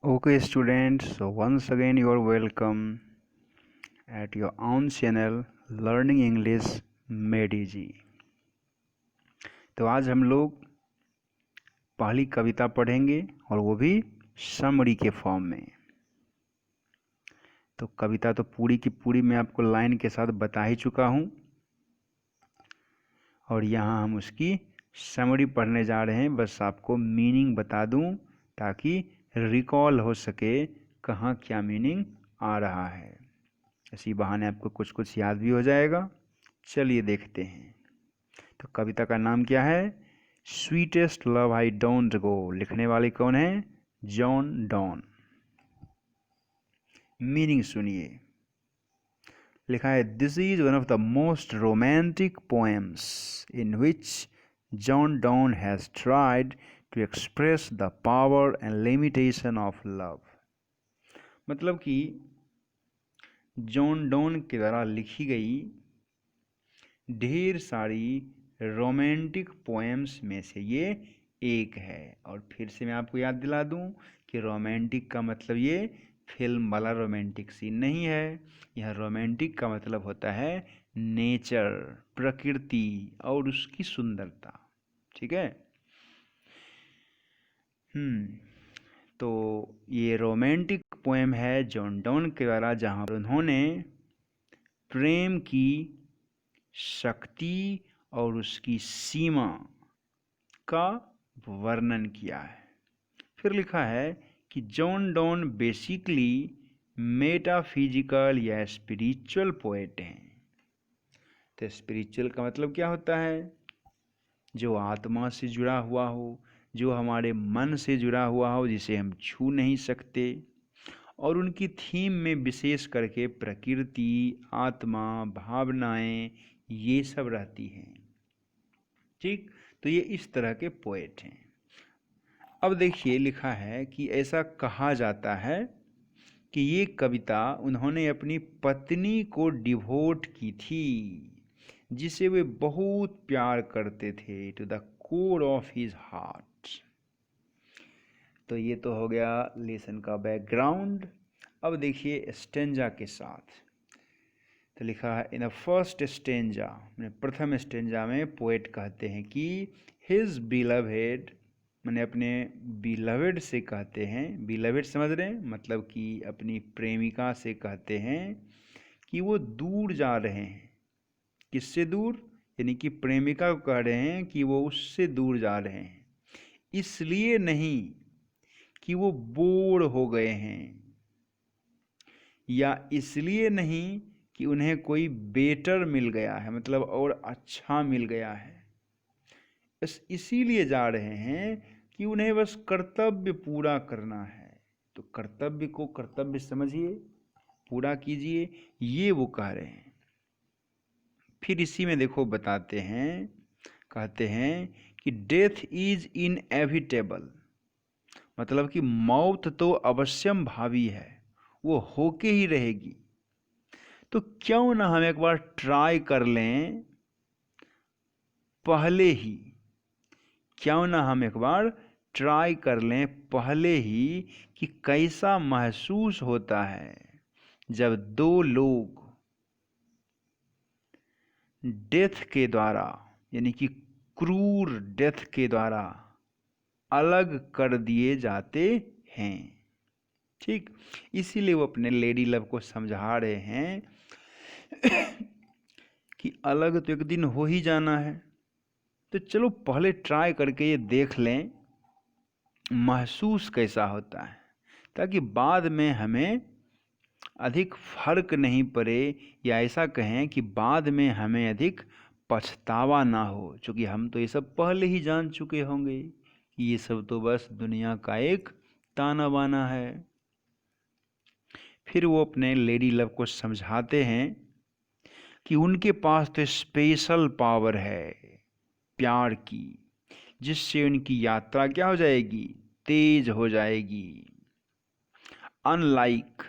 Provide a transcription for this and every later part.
Okay, students, so once again you are welcome at your own channel Learning English Made Easy। तो आज हम लोग पहली कविता पढ़ेंगे और वो भी समरी के फॉर्म में। तो कविता तो पूरी की पूरी मैं आपको लाइन के साथ बता ही चुका हूँ और यहाँ हम उसकी समरी पढ़ने जा रहे हैं। बस आपको मीनिंग बता दूँ ताकि रिकॉल हो सके कहाँ क्या मीनिंग आ रहा है। इसी बहाने आपको कुछ कुछ याद भी हो जाएगा। चलिए देखते हैं। तो कविता का नाम क्या है? Sweetest love I don't go. लिखने वाले कौन है? John don. मीनिंग सुनिए। लिखा है, this is one of the most romantic poems in which John Donne has tried to express the power and limitation of love. मतलब कि जॉन डॉन के द्वारा लिखी गई ढेर सारी रोमांटिक पोएम्स में से ये एक है। और फिर से मैं आपको याद दिला दूं कि रोमांटिक का मतलब ये फिल्म वाला रोमांटिक सीन नहीं है। यह रोमांटिक का मतलब होता है नेचर, प्रकृति और उसकी सुंदरता। ठीक है। तो ये रोमांटिक पोएम है जॉन डॉन के द्वारा, जहाँ उन्होंने प्रेम की शक्ति और उसकी सीमा का वर्णन किया है। फिर लिखा है कि जॉन डॉन बेसिकली मेटाफिजिकल या स्पिरिचुअल पोएट हैं। तो स्पिरिचुअल का मतलब क्या होता है? जो आत्मा से जुड़ा हुआ हो, जो हमारे मन से जुड़ा हुआ हो, जिसे हम छू नहीं सकते। और उनकी थीम में विशेष करके प्रकृति, आत्मा, भावनाएं ये सब रहती हैं। ठीक, तो ये इस तरह के पोएट हैं। अब देखिए, लिखा है कि ऐसा कहा जाता है कि ये कविता उन्होंने अपनी पत्नी को डिवोट की थी, जिसे वे बहुत प्यार करते थे, to the core of his heart. तो ये तो हो गया लेसन का बैकग्राउंड। अब देखिए स्टेंजा के साथ। तो लिखा है, इन द फर्स्ट स्टेंजा, प्रथम स्टेंजा में पोएट कहते हैं कि हिज बिलवेड, मैंने अपने बिलवेड से कहते हैं, बिलवेड समझ रहे हैं, मतलब कि अपनी प्रेमिका से कहते हैं कि वो दूर जा रहे हैं। किससे दूर? यानी कि प्रेमिका को कह रहे हैं कि वो उससे दूर जा रहे हैं, इसलिए नहीं कि वो बोर हो गए हैं, या इसलिए नहीं कि उन्हें कोई बेटर मिल गया है, मतलब और अच्छा मिल गया है। बस इसीलिए जा रहे हैं कि उन्हें बस कर्तव्य पूरा करना है। तो कर्तव्य को कर्तव्य समझिए, पूरा कीजिए, ये वो कह रहे हैं। फिर इसी में देखो बताते हैं, कहते हैं कि डेथ इज इनएविटेबल, मतलब कि मौत तो अवश्यम भावी है, वो होके ही रहेगी। तो क्यों ना हम एक बार ट्राई कर लें पहले ही, क्यों ना हम एक बार ट्राई कर लें पहले ही कि कैसा महसूस होता है जब दो लोग डेथ के द्वारा, यानी कि क्रूर डेथ के द्वारा अलग कर दिए जाते हैं। ठीक, इसीलिए वो अपने लेडी लव को समझा रहे हैं कि अलग तो एक दिन हो ही जाना है, तो चलो पहले ट्राई करके ये देख लें महसूस कैसा होता है, ताकि बाद में हमें अधिक फर्क नहीं पड़े, या ऐसा कहें कि बाद में हमें अधिक पछतावा ना हो, क्योंकि हम तो ये सब पहले ही जान चुके होंगे कि ये सब तो बस दुनिया का एक ताना बाना है। फिर वो अपने लेडी लव को समझाते हैं कि उनके पास तो स्पेशल पावर है प्यार की, जिससे उनकी यात्रा क्या हो जाएगी? तेज हो जाएगी। Unlike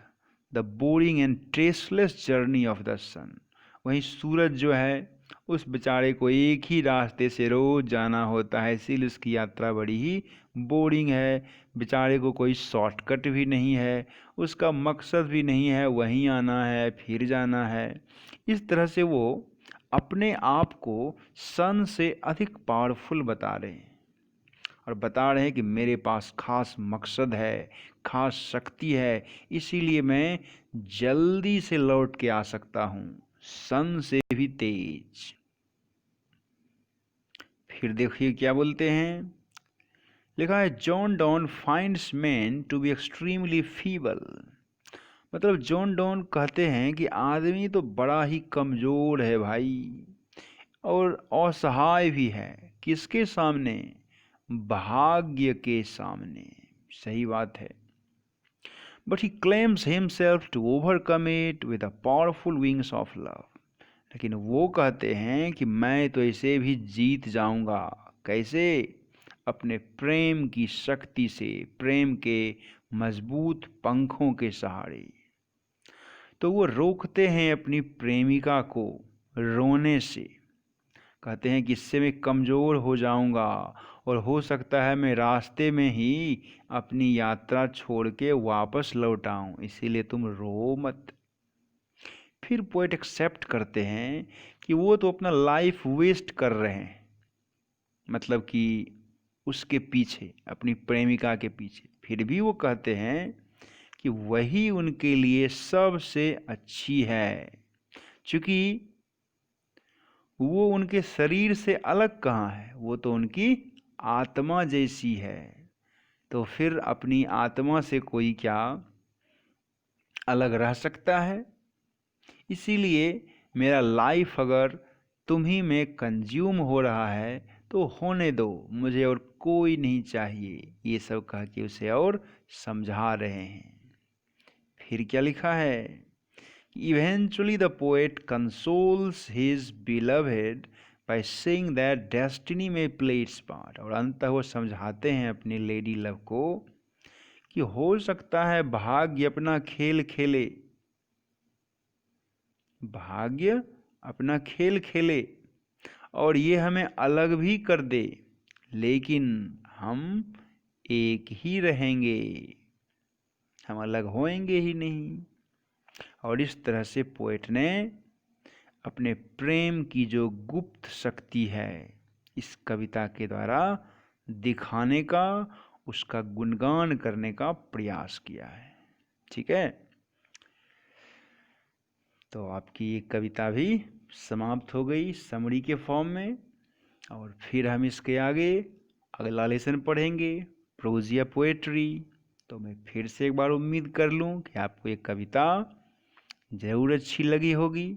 the boring and traceless journey of the sun, वहीं सूरज जो है उस बेचारे को एक ही रास्ते से रोज जाना होता है, इसीलिए उसकी यात्रा बड़ी ही बोरिंग है। बेचारे को कोई शॉर्टकट भी नहीं है, उसका मकसद भी नहीं है वहीं आना है फिर जाना है। इस तरह से वो अपने आप को सन से अधिक पावरफुल बता रहे हैं और बता रहे हैं कि मेरे पास खास मकसद है, खास शक्ति है, इसीलिए मैं जल्दी से लौट के आ सकता हूँ, सन से भी तेज। फिर देखिए क्या बोलते हैं, लिखा है John Donne finds man to be extremely feeble. मतलब जॉन डॉन कहते हैं कि आदमी तो बड़ा ही कमज़ोर है भाई, और असहाय भी है। किसके सामने? भाग्य के सामने। सही बात है। But he claims himself to overcome it with the powerful wings of love. लेकिन वो कहते हैं कि मैं तो इसे भी जीत जाऊंगा। कैसे? अपने प्रेम की शक्ति से, प्रेम के मजबूत पंखों के सहारे। तो वो रोकते हैं अपनी प्रेमिका को रोने से। कहते हैं कि इससे मैं कमज़ोर हो जाऊंगा और हो सकता है मैं रास्ते में ही अपनी यात्रा छोड़ के वापस लौट आऊं, इसीलिए तुम रो मत। फिर पोएट एक्सेप्ट करते हैं कि वो तो अपना लाइफ वेस्ट कर रहे हैं, मतलब कि उसके पीछे, अपनी प्रेमिका के पीछे। फिर भी वो कहते हैं कि वही उनके लिए सबसे अच्छी है, क्योंकि वो उनके शरीर से अलग कहाँ है, वो तो उनकी आत्मा जैसी है। तो फिर अपनी आत्मा से कोई क्या अलग रह सकता है? इसीलिए मेरा लाइफ अगर तुम ही में कंज्यूम हो रहा है तो होने दो, मुझे और कोई नहीं चाहिए, ये सब कह के उसे और समझा रहे हैं। फिर क्या लिखा है, eventually the poet consoles his beloved by saying that destiny में प्ले इट्स पार्ट। और अंततः वो समझाते हैं अपनी लेडी लव को कि हो सकता है भाग्य अपना खेल खेले, भाग्य अपना खेल खेले और ये हमें अलग भी कर दे, लेकिन हम एक ही रहेंगे, हम अलग होएंगे ही नहीं। और इस तरह से पोएट ने अपने प्रेम की जो गुप्त शक्ति है इस कविता के द्वारा दिखाने का, उसका गुणगान करने का प्रयास किया है। ठीक है, तो आपकी ये कविता भी समाप्त हो गई समरी के फॉर्म में। और फिर हम इसके आगे अगला लेसन पढ़ेंगे, प्रोज या पोएट्री। तो मैं फिर से एक बार उम्मीद कर लूँ कि आपको ये कविता ज़रूर अच्छी लगी होगी।